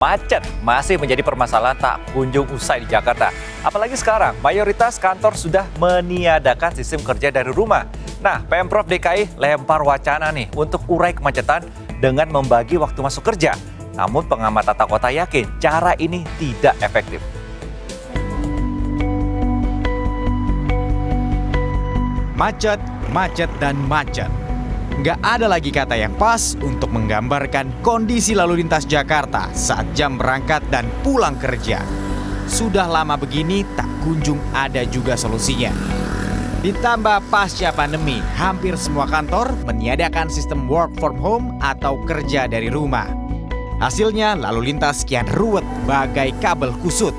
Macet masih menjadi permasalahan tak kunjung usai di Jakarta. Apalagi sekarang, mayoritas kantor sudah meniadakan sistem kerja dari rumah. Nah, Pemprov DKI lempar wacana nih untuk urai kemacetan dengan membagi waktu masuk kerja. Namun pengamat tata kota yakin cara ini tidak efektif. Macet, macet, dan macet. Nggak ada lagi kata yang pas untuk menggambarkan kondisi lalu lintas Jakarta saat jam berangkat dan pulang kerja. Sudah lama begini, tak kunjung ada juga solusinya. Ditambah pasca pandemi, hampir semua kantor meniadakan sistem work from home atau kerja dari rumah. Hasilnya lalu lintas kian ruwet bagai kabel kusut.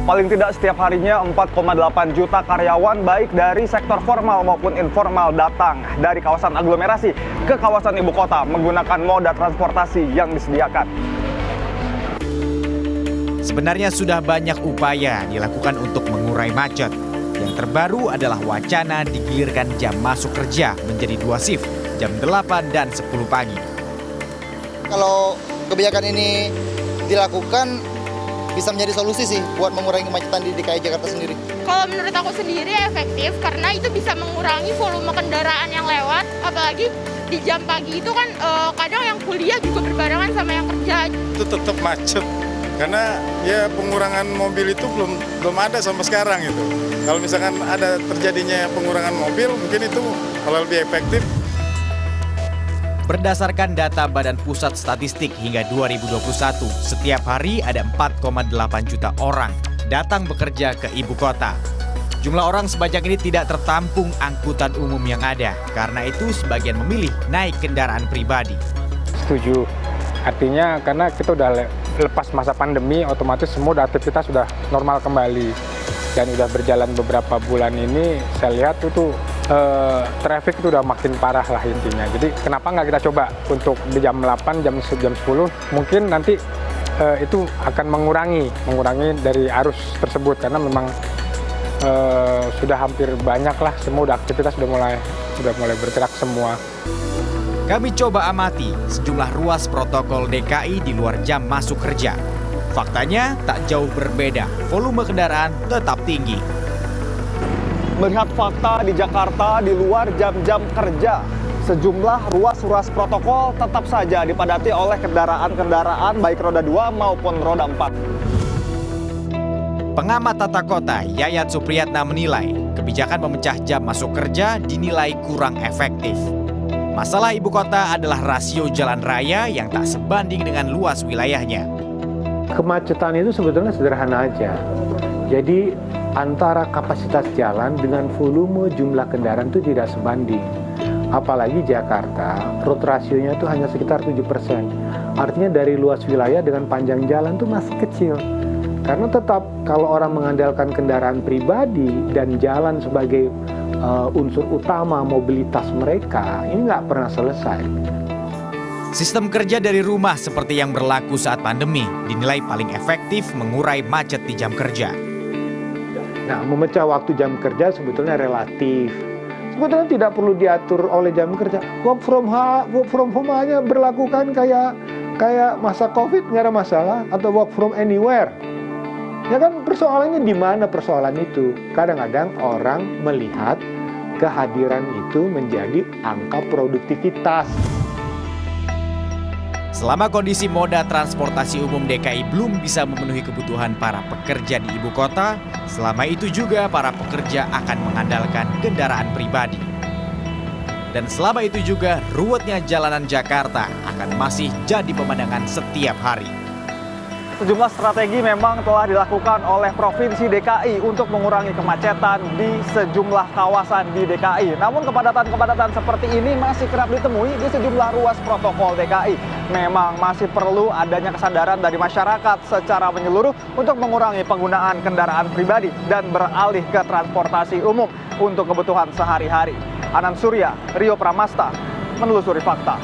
Paling tidak setiap harinya 4,8 juta karyawan baik dari sektor formal maupun informal datang dari kawasan aglomerasi ke kawasan ibu kota menggunakan moda transportasi yang disediakan. Sebenarnya sudah banyak upaya dilakukan untuk mengurai macet. Yang terbaru adalah wacana digilirkan jam masuk kerja menjadi 2 shift, jam 8 dan 10 pagi. Kalau kebijakan ini dilakukan, bisa menjadi solusi sih buat mengurangi kemacetan di DKI Jakarta sendiri. Kalau menurut aku sendiri efektif karena itu bisa mengurangi volume kendaraan yang lewat, apalagi di jam pagi itu kan kadang yang kuliah juga berbarengan sama yang kerja. Itu tetap macet karena ya pengurangan mobil itu belum ada sampai sekarang itu. Kalau misalkan ada terjadinya pengurangan mobil, mungkin itu kalau lebih efektif. Berdasarkan data Badan Pusat Statistik hingga 2021, setiap hari ada 4,8 juta orang datang bekerja ke ibu kota. Jumlah orang sebanyak ini tidak tertampung angkutan umum yang ada. Karena itu sebagian memilih naik kendaraan pribadi. Setuju. Artinya karena kita udah lepas masa pandemi, otomatis semua aktivitas sudah normal kembali. Dan udah berjalan beberapa bulan ini, saya lihat itu traffic itu udah makin parah lah intinya. Jadi kenapa nggak kita coba untuk di jam 8, jam 10, mungkin nanti itu akan mengurangi dari arus tersebut. Karena memang sudah hampir banyak lah, semua aktivitas sudah mulai bergerak semua. Kami coba amati sejumlah ruas protokol DKI di luar jam masuk kerja. Faktanya tak jauh berbeda, volume kendaraan tetap tinggi. Melihat fakta di Jakarta di luar jam-jam kerja, sejumlah ruas-ruas protokol tetap saja dipadati oleh kendaraan-kendaraan baik roda 2 maupun roda 4. Pengamat tata kota Yayat Supriyatna menilai kebijakan memecah jam masuk kerja dinilai kurang efektif. Masalah ibu kota adalah rasio jalan raya yang tak sebanding dengan luas wilayahnya. Kemacetan itu sebetulnya sederhana aja. Jadi antara kapasitas jalan dengan volume jumlah kendaraan itu tidak sebanding. Apalagi Jakarta, road rasionya itu hanya sekitar 7%. Artinya dari luas wilayah dengan panjang jalan itu masih kecil. Karena tetap kalau orang mengandalkan kendaraan pribadi dan jalan sebagai unsur utama mobilitas mereka, ini nggak pernah selesai. Sistem kerja dari rumah seperti yang berlaku saat pandemi dinilai paling efektif mengurai macet di jam kerja. Nah, memecah waktu jam kerja sebetulnya relatif. Sebetulnya tidak perlu diatur oleh jam kerja. Work from home hanya berlakukan kayak masa COVID, nggak ada masalah. Atau work from anywhere. Ya kan persoalannya di mana persoalan itu? Kadang-kadang orang melihat kehadiran itu menjadi angka produktivitas. Selama kondisi moda transportasi umum DKI belum bisa memenuhi kebutuhan para pekerja di ibu kota, selama itu juga para pekerja akan mengandalkan kendaraan pribadi. Dan selama itu juga ruwetnya jalanan Jakarta akan masih jadi pemandangan setiap hari. Sejumlah strategi memang telah dilakukan oleh Provinsi DKI untuk mengurangi kemacetan di sejumlah kawasan di DKI. Namun kepadatan-kepadatan seperti ini masih kerap ditemui di sejumlah ruas protokol DKI. Memang masih perlu adanya kesadaran dari masyarakat secara menyeluruh untuk mengurangi penggunaan kendaraan pribadi dan beralih ke transportasi umum untuk kebutuhan sehari-hari. Anand Surya, Rio Pramasta, menelusuri fakta.